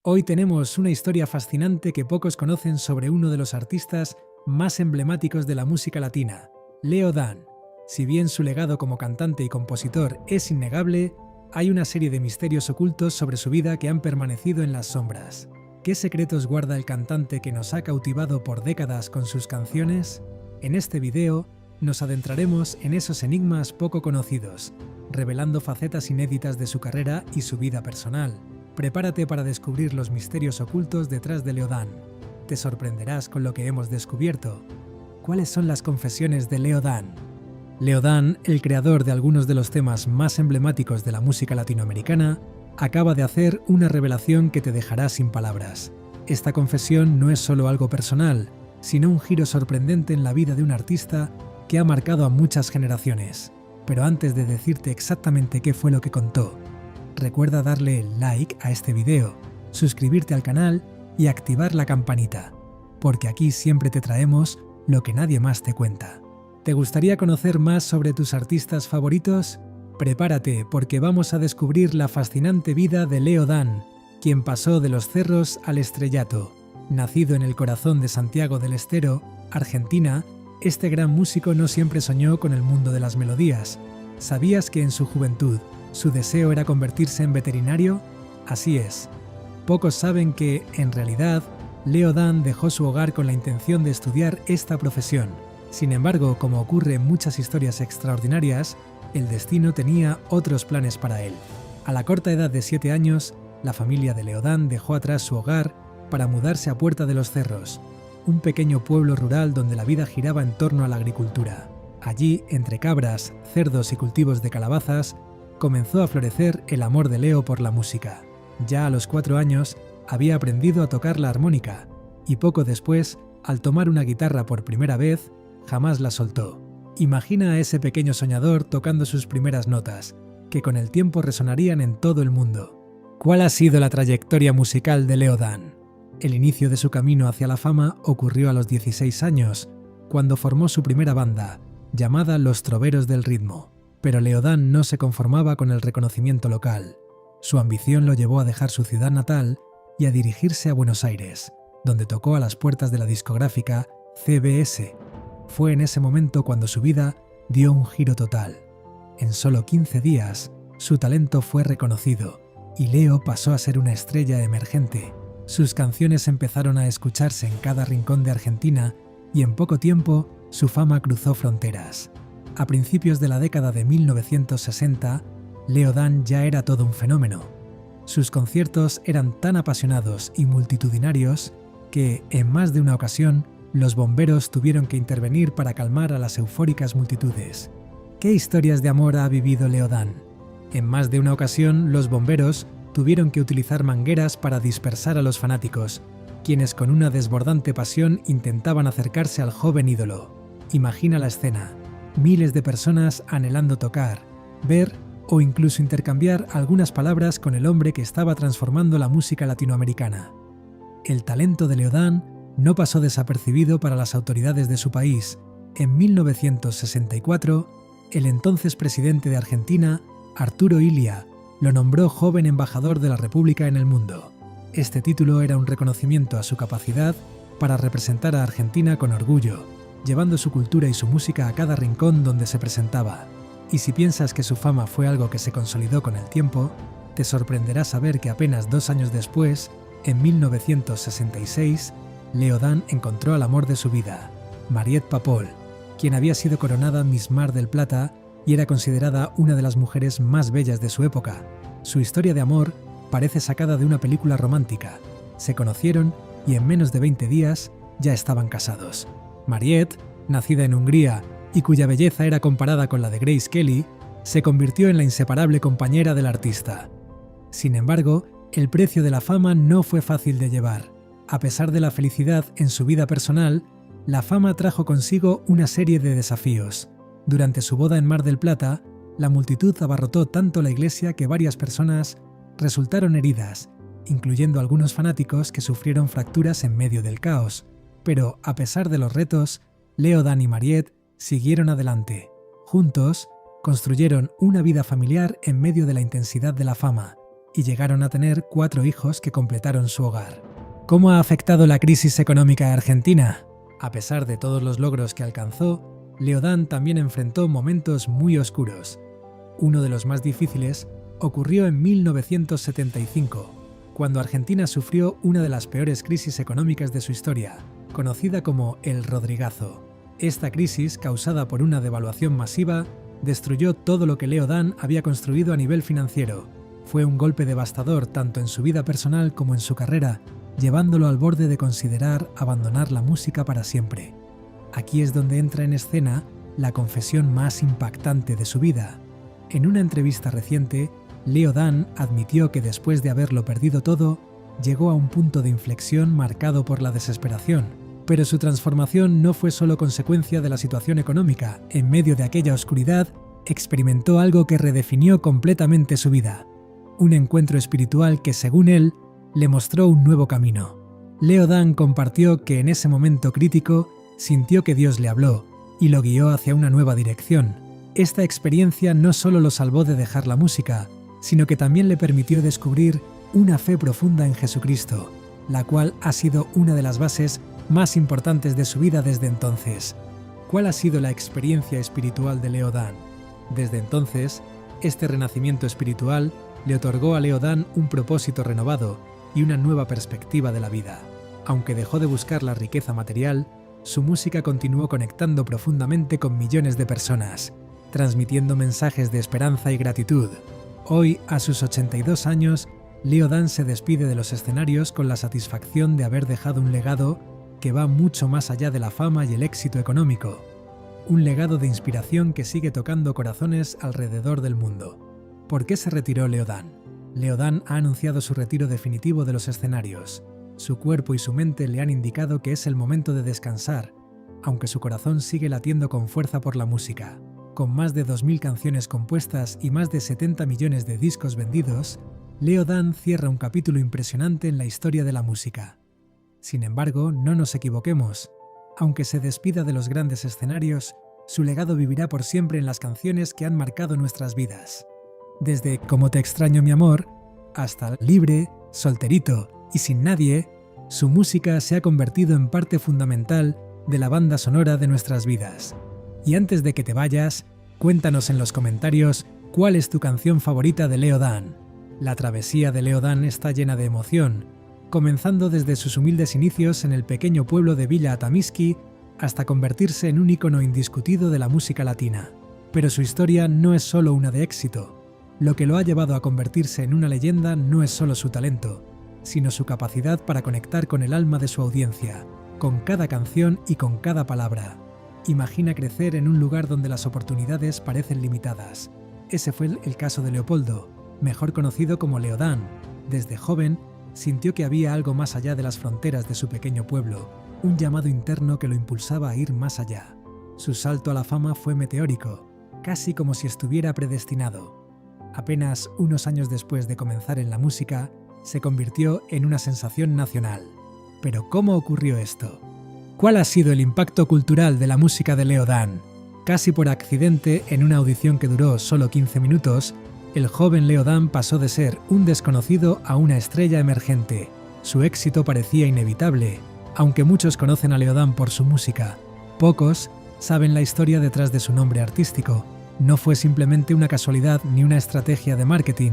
Hoy tenemos una historia fascinante que pocos conocen sobre uno de los artistas más emblemáticos de la música latina, Leo Dan. Si bien su legado como cantante y compositor es innegable, hay una serie de misterios ocultos sobre su vida que han permanecido en las sombras. ¿Qué secretos guarda el cantante que nos ha cautivado por décadas con sus canciones? En este video nos adentraremos en esos enigmas poco conocidos, revelando facetas inéditas de su carrera y su vida personal. Prepárate para descubrir los misterios ocultos detrás de Leo Dan. Te sorprenderás con lo que hemos descubierto. ¿Cuáles son las confesiones de Leo Dan? Leo Dan, el creador de algunos de los temas más emblemáticos de la música latinoamericana, acaba de hacer una revelación que te dejará sin palabras. Esta confesión no es solo algo personal, sino un giro sorprendente en la vida de un artista que ha marcado a muchas generaciones. Pero antes de decirte exactamente qué fue lo que contó, recuerda darle like a este video, suscribirte al canal y activar la campanita, porque aquí siempre te traemos lo que nadie más te cuenta. ¿Te gustaría conocer más sobre tus artistas favoritos? Prepárate porque vamos a descubrir la fascinante vida de Leo Dan, quien pasó de los cerros al estrellato. Nacido en el corazón de Santiago del Estero, Argentina, este gran músico no siempre soñó con el mundo de las melodías. ¿Sabías que en su juventud su deseo era convertirse en veterinario? Así es. Pocos saben que, en realidad, Leo Dan dejó su hogar con la intención de estudiar esta profesión. Sin embargo, como ocurre en muchas historias extraordinarias, el destino tenía otros planes para él. A la corta edad de 7 años, la familia de Leo Dan dejó atrás su hogar para mudarse a Puerta de los Cerros, un pequeño pueblo rural donde la vida giraba en torno a la agricultura. Allí, entre cabras, cerdos y cultivos de calabazas, comenzó a florecer el amor de Leo por la música. Ya a los 4 años había aprendido a tocar la armónica y poco después, al tomar una guitarra por primera vez, jamás la soltó. Imagina a ese pequeño soñador tocando sus primeras notas, que con el tiempo resonarían en todo el mundo. ¿Cuál ha sido la trayectoria musical de Leo Dan? El inicio de su camino hacia la fama ocurrió a los 16 años, cuando formó su primera banda, llamada Los Troveros del Ritmo. Pero Leo Dan no se conformaba con el reconocimiento local. Su ambición lo llevó a dejar su ciudad natal y a dirigirse a Buenos Aires, donde tocó a las puertas de la discográfica CBS. Fue en ese momento cuando su vida dio un giro total. En solo 15 días, su talento fue reconocido y Leo pasó a ser una estrella emergente. Sus canciones empezaron a escucharse en cada rincón de Argentina y en poco tiempo su fama cruzó fronteras. A principios de la década de 1960, Leo Dan ya era todo un fenómeno. Sus conciertos eran tan apasionados y multitudinarios que, en más de una ocasión, los bomberos tuvieron que intervenir para calmar a las eufóricas multitudes. ¿Qué historias de amor ha vivido Leo Dan? En más de una ocasión, los bomberos tuvieron que utilizar mangueras para dispersar a los fanáticos, quienes con una desbordante pasión intentaban acercarse al joven ídolo. Imagina la escena. Miles de personas anhelando tocar, ver o incluso intercambiar algunas palabras con el hombre que estaba transformando la música latinoamericana. El talento de Leo Dan no pasó desapercibido para las autoridades de su país. En 1964, el entonces presidente de Argentina, Arturo Illia, lo nombró joven embajador de la República en el mundo. Este título era un reconocimiento a su capacidad para representar a Argentina con orgullo, llevando su cultura y su música a cada rincón donde se presentaba. Y si piensas que su fama fue algo que se consolidó con el tiempo, te sorprenderá saber que apenas 2 años después, en 1966, Leo Dan encontró al amor de su vida, Mariette Papol, quien había sido coronada Miss Mar del Plata y era considerada una de las mujeres más bellas de su época. Su historia de amor parece sacada de una película romántica. Se conocieron y en menos de 20 días ya estaban casados. Mariette, nacida en Hungría y cuya belleza era comparada con la de Grace Kelly, se convirtió en la inseparable compañera del artista. Sin embargo, el precio de la fama no fue fácil de llevar. A pesar de la felicidad en su vida personal, la fama trajo consigo una serie de desafíos. Durante su boda en Mar del Plata, la multitud abarrotó tanto la iglesia que varias personas resultaron heridas, incluyendo algunos fanáticos que sufrieron fracturas en medio del caos. Pero, a pesar de los retos, Leo Dan y Mariette siguieron adelante. Juntos, construyeron una vida familiar en medio de la intensidad de la fama y llegaron a tener 4 hijos que completaron su hogar. ¿Cómo ha afectado la crisis económica a Argentina? A pesar de todos los logros que alcanzó, Leodán también enfrentó momentos muy oscuros. Uno de los más difíciles ocurrió en 1975, cuando Argentina sufrió una de las peores crisis económicas de su historia, conocida como el Rodrigazo. Esta crisis, causada por una devaluación masiva, destruyó todo lo que Leodán había construido a nivel financiero. Fue un golpe devastador tanto en su vida personal como en su carrera, llevándolo al borde de considerar abandonar la música para siempre. Aquí es donde entra en escena la confesión más impactante de su vida. En una entrevista reciente, Leodán admitió que después de haberlo perdido todo, llegó a un punto de inflexión marcado por la desesperación. Pero su transformación no fue solo consecuencia de la situación económica. En medio de aquella oscuridad, experimentó algo que redefinió completamente su vida. Un encuentro espiritual que, según él, le mostró un nuevo camino. Leodán compartió que en ese momento crítico sintió que Dios le habló y lo guió hacia una nueva dirección. Esta experiencia no solo lo salvó de dejar la música, sino que también le permitió descubrir una fe profunda en Jesucristo, la cual ha sido una de las bases más importantes de su vida desde entonces. ¿Cuál ha sido la experiencia espiritual de Leodán? Desde entonces, este renacimiento espiritual le otorgó a Leodán un propósito renovado y una nueva perspectiva de la vida. Aunque dejó de buscar la riqueza material, su música continuó conectando profundamente con millones de personas, transmitiendo mensajes de esperanza y gratitud. Hoy, a sus 82 años, Leodán se despide de los escenarios con la satisfacción de haber dejado un legado que va mucho más allá de la fama y el éxito económico. Un legado de inspiración que sigue tocando corazones alrededor del mundo. ¿Por qué se retiró Leodán? Leodán ha anunciado su retiro definitivo de los escenarios. Su cuerpo y su mente le han indicado que es el momento de descansar, aunque su corazón sigue latiendo con fuerza por la música. Con más de 2000 canciones compuestas y más de 70 millones de discos vendidos, Leodán cierra un capítulo impresionante en la historia de la música. Sin embargo, no nos equivoquemos. Aunque se despida de los grandes escenarios, su legado vivirá por siempre en las canciones que han marcado nuestras vidas. Desde Cómo te extraño mi amor, hasta Libre, Solterito y Sin nadie, su música se ha convertido en parte fundamental de la banda sonora de nuestras vidas. Y antes de que te vayas, cuéntanos en los comentarios cuál es tu canción favorita de Leodán. La travesía de Leodán está llena de emoción, comenzando desde sus humildes inicios en el pequeño pueblo de Villa Atamisqui hasta convertirse en un ícono indiscutido de la música latina. Pero su historia no es solo una de éxito. Lo que lo ha llevado a convertirse en una leyenda no es solo su talento, sino su capacidad para conectar con el alma de su audiencia, con cada canción y con cada palabra. Imagina crecer en un lugar donde las oportunidades parecen limitadas. Ese fue el caso de Leopoldo, mejor conocido como Leodán. Desde joven, sintió que había algo más allá de las fronteras de su pequeño pueblo, un llamado interno que lo impulsaba a ir más allá. Su salto a la fama fue meteórico, casi como si estuviera predestinado. Apenas unos años después de comenzar en la música, se convirtió en una sensación nacional. Pero ¿cómo ocurrió esto? ¿Cuál ha sido el impacto cultural de la música de Leodán? Casi por accidente, en una audición que duró solo 15 minutos, el joven Leodán pasó de ser un desconocido a una estrella emergente. Su éxito parecía inevitable. Aunque muchos conocen a Leodán por su música, pocos saben la historia detrás de su nombre artístico. No fue simplemente una casualidad ni una estrategia de marketing.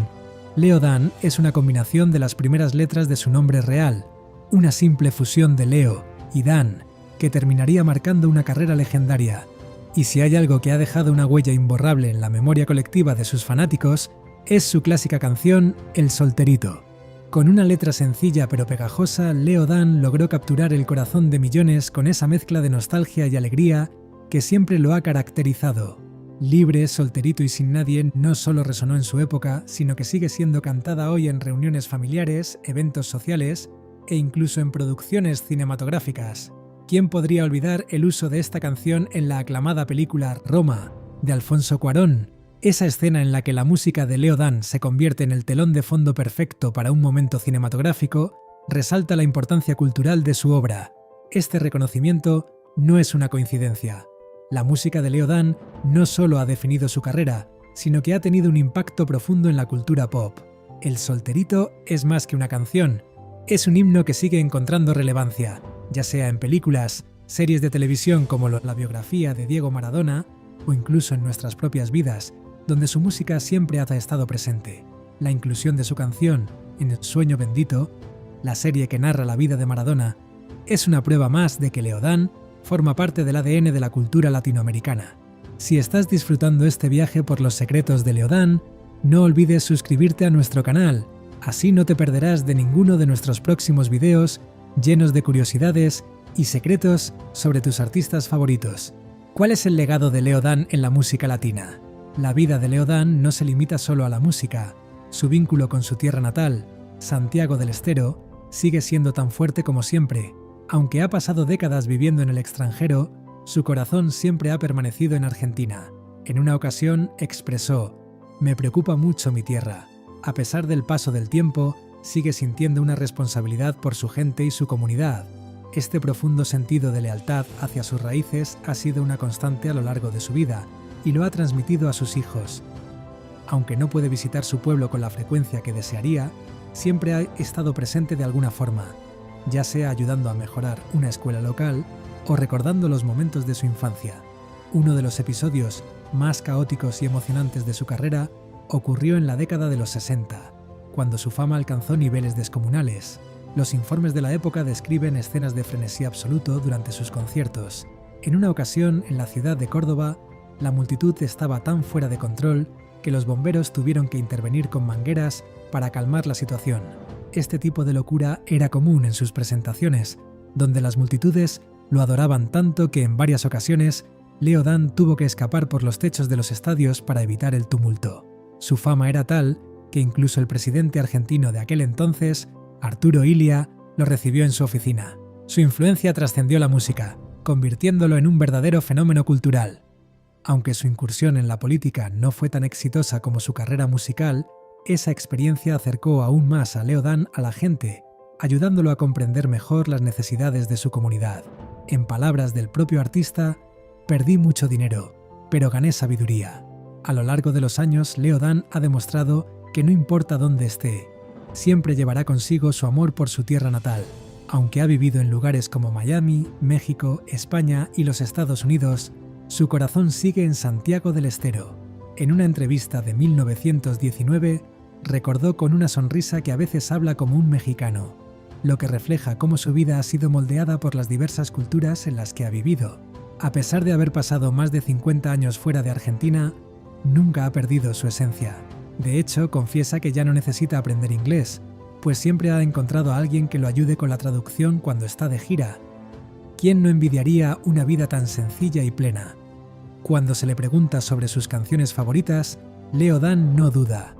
Leodán es una combinación de las primeras letras de su nombre real, una simple fusión de Leo y Dan, que terminaría marcando una carrera legendaria. Y si hay algo que ha dejado una huella imborrable en la memoria colectiva de sus fanáticos, es su clásica canción El Solterito. Con una letra sencilla pero pegajosa, Leodán logró capturar el corazón de millones con esa mezcla de nostalgia y alegría que siempre lo ha caracterizado. Libre, Solterito y Sin nadie no solo resonó en su época, sino que sigue siendo cantada hoy en reuniones familiares, eventos sociales e incluso en producciones cinematográficas. ¿Quién podría olvidar el uso de esta canción en la aclamada película Roma, de Alfonso Cuarón? Esa escena en la que la música de Leodán se convierte en el telón de fondo perfecto para un momento cinematográfico resalta la importancia cultural de su obra. Este reconocimiento no es una coincidencia. La música de Leodán no solo ha definido su carrera, sino que ha tenido un impacto profundo en la cultura pop. El Solterito es más que una canción, es un himno que sigue encontrando relevancia, ya sea en películas, series de televisión como la biografía de Diego Maradona, o incluso en nuestras propias vidas, donde su música siempre ha estado presente. La inclusión de su canción en El Sueño Bendito, la serie que narra la vida de Maradona, es una prueba más de que Leodán forma parte del ADN de la cultura latinoamericana. Si estás disfrutando este viaje por los secretos de Leodán, no olvides suscribirte a nuestro canal, así no te perderás de ninguno de nuestros próximos videos llenos de curiosidades y secretos sobre tus artistas favoritos. ¿Cuál es el legado de Leodán en la música latina? La vida de Leodán no se limita solo a la música. Su vínculo con su tierra natal, Santiago del Estero, sigue siendo tan fuerte como siempre. Aunque ha pasado décadas viviendo en el extranjero, su corazón siempre ha permanecido en Argentina. En una ocasión expresó: "Me preocupa mucho mi tierra. A pesar del paso del tiempo, sigue sintiendo una responsabilidad por su gente y su comunidad. Este profundo sentido de lealtad hacia sus raíces ha sido una constante a lo largo de su vida y lo ha transmitido a sus hijos. Aunque no puede visitar su pueblo con la frecuencia que desearía, siempre ha estado presente de alguna forma, ya sea ayudando a mejorar una escuela local o recordando los momentos de su infancia. Uno de los episodios más caóticos y emocionantes de su carrera ocurrió en la década de los 60, cuando su fama alcanzó niveles descomunales. Los informes de la época describen escenas de frenesí absoluto durante sus conciertos. En una ocasión, en la ciudad de Córdoba, la multitud estaba tan fuera de control que los bomberos tuvieron que intervenir con mangueras para calmar la situación. Este tipo de locura era común en sus presentaciones, donde las multitudes lo adoraban tanto que en varias ocasiones Leodán tuvo que escapar por los techos de los estadios para evitar el tumulto. Su fama era tal que incluso el presidente argentino de aquel entonces, Arturo Illia, lo recibió en su oficina. Su influencia trascendió la música, convirtiéndolo en un verdadero fenómeno cultural. Aunque su incursión en la política no fue tan exitosa como su carrera musical, esa experiencia acercó aún más a Leodán a la gente, ayudándolo a comprender mejor las necesidades de su comunidad. En palabras del propio artista, "Perdí mucho dinero, pero gané sabiduría". A lo largo de los años, Leodán ha demostrado que no importa dónde esté, siempre llevará consigo su amor por su tierra natal. Aunque ha vivido en lugares como Miami, México, España y los Estados Unidos, su corazón sigue en Santiago del Estero. En una entrevista de 1919, recordó con una sonrisa que a veces habla como un mexicano, lo que refleja cómo su vida ha sido moldeada por las diversas culturas en las que ha vivido. A pesar de haber pasado más de 50 años fuera de Argentina, nunca ha perdido su esencia. De hecho, confiesa que ya no necesita aprender inglés, pues siempre ha encontrado a alguien que lo ayude con la traducción cuando está de gira. ¿Quién no envidiaría una vida tan sencilla y plena? Cuando se le pregunta sobre sus canciones favoritas, Leodán no duda.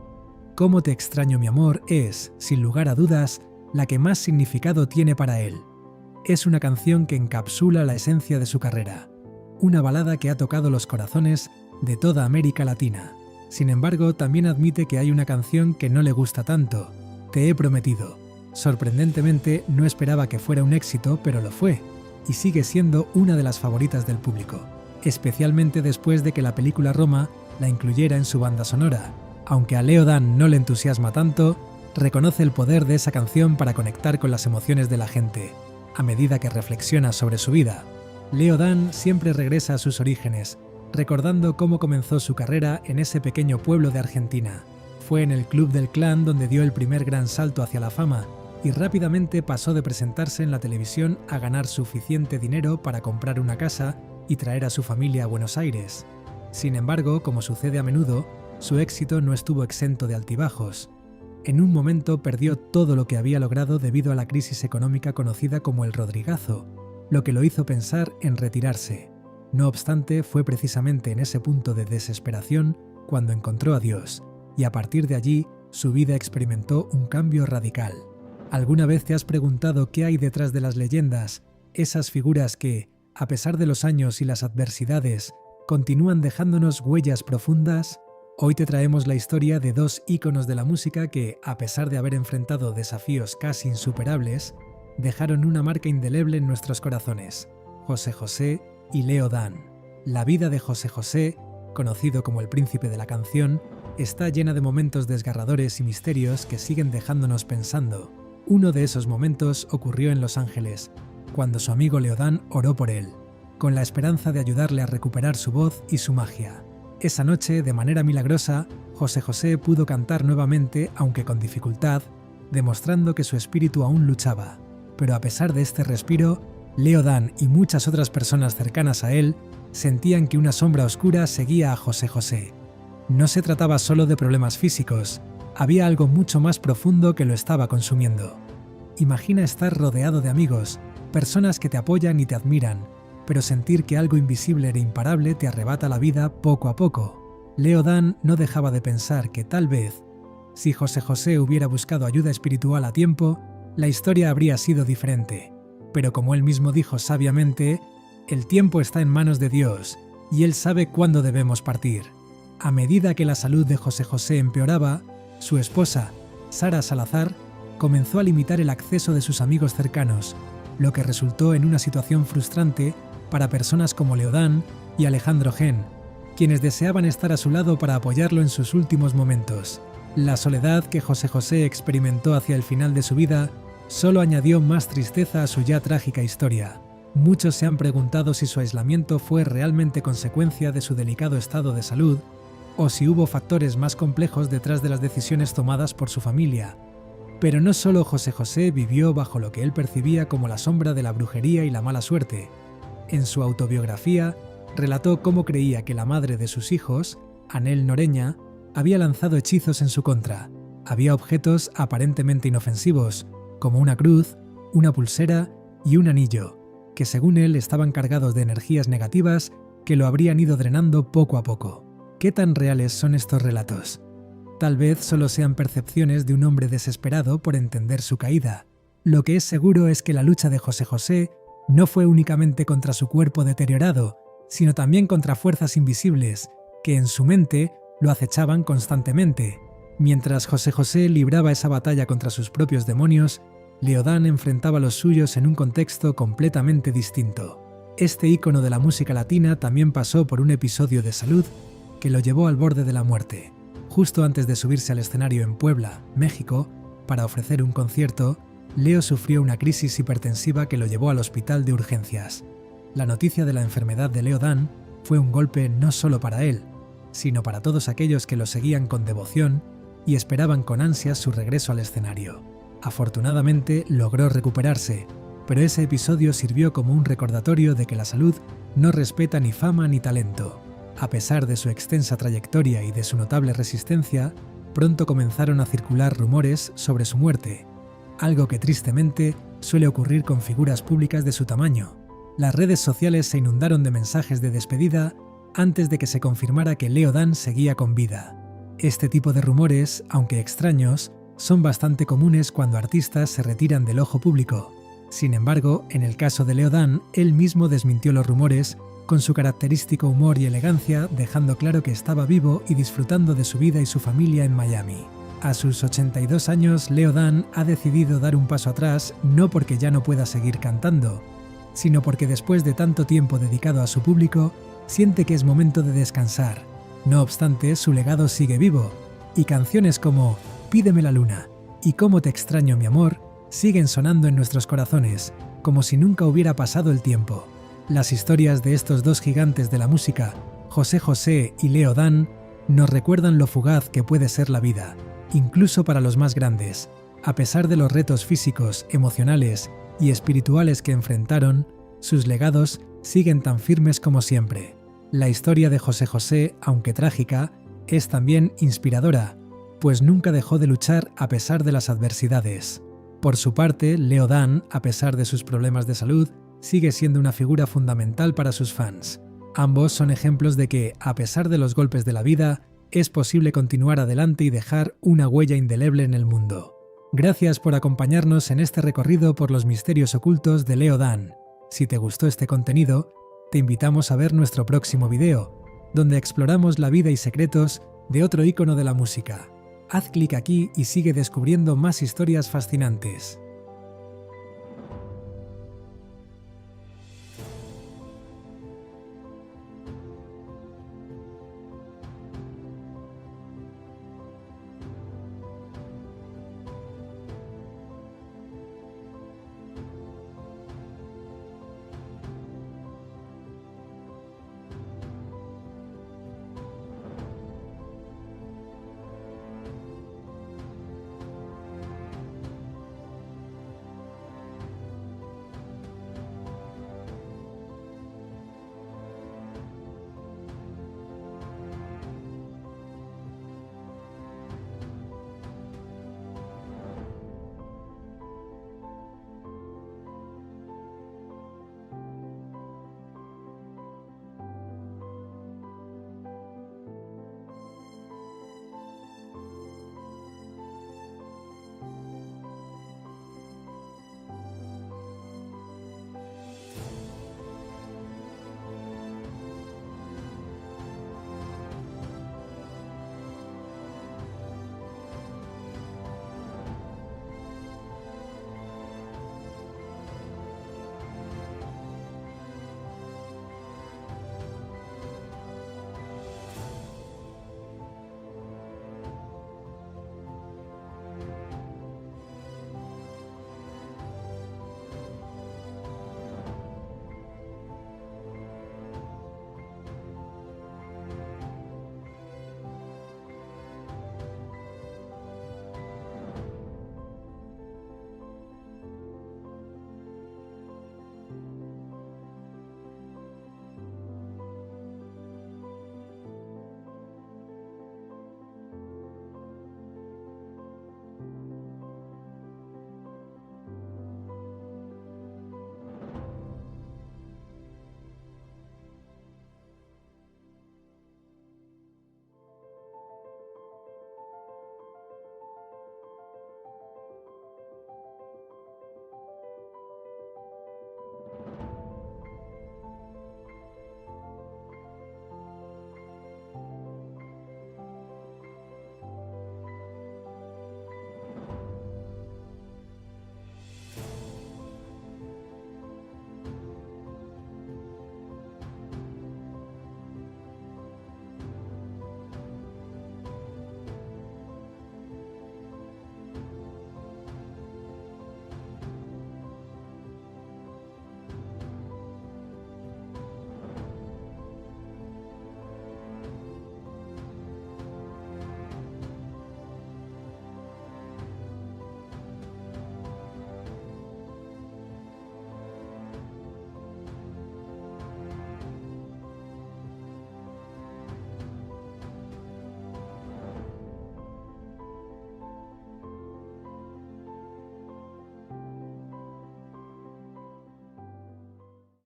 "Cómo te extraño mi amor" es, sin lugar a dudas, la que más significado tiene para él. Es una canción que encapsula la esencia de su carrera, una balada que ha tocado los corazones de toda América Latina. Sin embargo, también admite que hay una canción que no le gusta tanto, "Te he prometido". Sorprendentemente, no esperaba que fuera un éxito, pero lo fue, y sigue siendo una de las favoritas del público, especialmente después de que la película Roma la incluyera en su banda sonora. Aunque a Leodán no le entusiasma tanto, reconoce el poder de esa canción para conectar con las emociones de la gente. A medida que reflexiona sobre su vida, Leodán siempre regresa a sus orígenes, recordando cómo comenzó su carrera en ese pequeño pueblo de Argentina. Fue en el Club del Clan donde dio el primer gran salto hacia la fama y rápidamente pasó de presentarse en la televisión a ganar suficiente dinero para comprar una casa y traer a su familia a Buenos Aires. Sin embargo, como sucede a menudo, su éxito no estuvo exento de altibajos. En un momento perdió todo lo que había logrado debido a la crisis económica conocida como el Rodrigazo, lo que lo hizo pensar en retirarse. No obstante, fue precisamente en ese punto de desesperación cuando encontró a Dios, y a partir de allí su vida experimentó un cambio radical. ¿Alguna vez te has preguntado qué hay detrás de las leyendas, esas figuras que, a pesar de los años y las adversidades, continúan dejándonos huellas profundas? Hoy te traemos la historia de dos íconos de la música que, a pesar de haber enfrentado desafíos casi insuperables, dejaron una marca indeleble en nuestros corazones: José José y Leodán. La vida de José José, conocido como el príncipe de la canción, está llena de momentos desgarradores y misterios que siguen dejándonos pensando. Uno de esos momentos ocurrió en Los Ángeles, cuando su amigo Leodán oró por él, con la esperanza de ayudarle a recuperar su voz y su magia. Esa noche, de manera milagrosa, José José pudo cantar nuevamente, aunque con dificultad, demostrando que su espíritu aún luchaba. Pero a pesar de este respiro, Leodán y muchas otras personas cercanas a él sentían que una sombra oscura seguía a José José. No se trataba solo de problemas físicos, había algo mucho más profundo que lo estaba consumiendo. Imagina estar rodeado de amigos, personas que te apoyan y te admiran, pero sentir que algo invisible e imparable te arrebata la vida poco a poco. Leodán no dejaba de pensar que tal vez, si José José hubiera buscado ayuda espiritual a tiempo, la historia habría sido diferente. Pero como él mismo dijo sabiamente, el tiempo está en manos de Dios y Él sabe cuándo debemos partir. A medida que la salud de José José empeoraba, su esposa, Sara Salazar, comenzó a limitar el acceso de sus amigos cercanos, lo que resultó en una situación frustrante para personas como Leodán y Alejandro Gen, quienes deseaban estar a su lado para apoyarlo en sus últimos momentos. La soledad que José José experimentó hacia el final de su vida solo añadió más tristeza a su ya trágica historia. Muchos se han preguntado si su aislamiento fue realmente consecuencia de su delicado estado de salud o si hubo factores más complejos detrás de las decisiones tomadas por su familia. Pero no solo José José vivió bajo lo que él percibía como la sombra de la brujería y la mala suerte. En su autobiografía, relató cómo creía que la madre de sus hijos, Anel Noreña, había lanzado hechizos en su contra. Había objetos aparentemente inofensivos, como una cruz, una pulsera y un anillo, que según él estaban cargados de energías negativas que lo habrían ido drenando poco a poco. ¿Qué tan reales son estos relatos? Tal vez solo sean percepciones de un hombre desesperado por entender su caída. Lo que es seguro es que la lucha de José José no fue únicamente contra su cuerpo deteriorado, sino también contra fuerzas invisibles, que en su mente lo acechaban constantemente. Mientras José José libraba esa batalla contra sus propios demonios, Leodán enfrentaba los suyos en un contexto completamente distinto. Este ícono de la música latina también pasó por un episodio de salud que lo llevó al borde de la muerte. Justo antes de subirse al escenario en Puebla, México, para ofrecer un concierto, Leo sufrió una crisis hipertensiva que lo llevó al hospital de urgencias. La noticia de la enfermedad de Leodán fue un golpe no solo para él, sino para todos aquellos que lo seguían con devoción y esperaban con ansias su regreso al escenario. Afortunadamente logró recuperarse, pero ese episodio sirvió como un recordatorio de que la salud no respeta ni fama ni talento. A pesar de su extensa trayectoria y de su notable resistencia, pronto comenzaron a circular rumores sobre su muerte, algo que tristemente suele ocurrir con figuras públicas de su tamaño. Las redes sociales se inundaron de mensajes de despedida antes de que se confirmara que Leodán seguía con vida. Este tipo de rumores, aunque extraños, son bastante comunes cuando artistas se retiran del ojo público. Sin embargo, en el caso de Leodán, él mismo desmintió los rumores con su característico humor y elegancia, dejando claro que estaba vivo y disfrutando de su vida y su familia en Miami. A sus 82 años, Leodán ha decidido dar un paso atrás, no porque ya no pueda seguir cantando, sino porque después de tanto tiempo dedicado a su público, siente que es momento de descansar. No obstante, su legado sigue vivo, y canciones como Pídeme la luna y Cómo te extraño mi amor siguen sonando en nuestros corazones, como si nunca hubiera pasado el tiempo. Las historias de estos dos gigantes de la música, José José y Leodán, nos recuerdan lo fugaz que puede ser la vida, incluso para los más grandes. A pesar de los retos físicos, emocionales y espirituales que enfrentaron, sus legados siguen tan firmes como siempre. La historia de José José, aunque trágica, es también inspiradora, pues nunca dejó de luchar a pesar de las adversidades. Por su parte, Leodán, a pesar de sus problemas de salud, sigue siendo una figura fundamental para sus fans. Ambos son ejemplos de que, a pesar de los golpes de la vida, es posible continuar adelante y dejar una huella indeleble en el mundo. Gracias por acompañarnos en este recorrido por los misterios ocultos de Leodán. Si te gustó este contenido, te invitamos a ver nuestro próximo video, donde exploramos la vida y secretos de otro ícono de la música. Haz clic aquí y sigue descubriendo más historias fascinantes.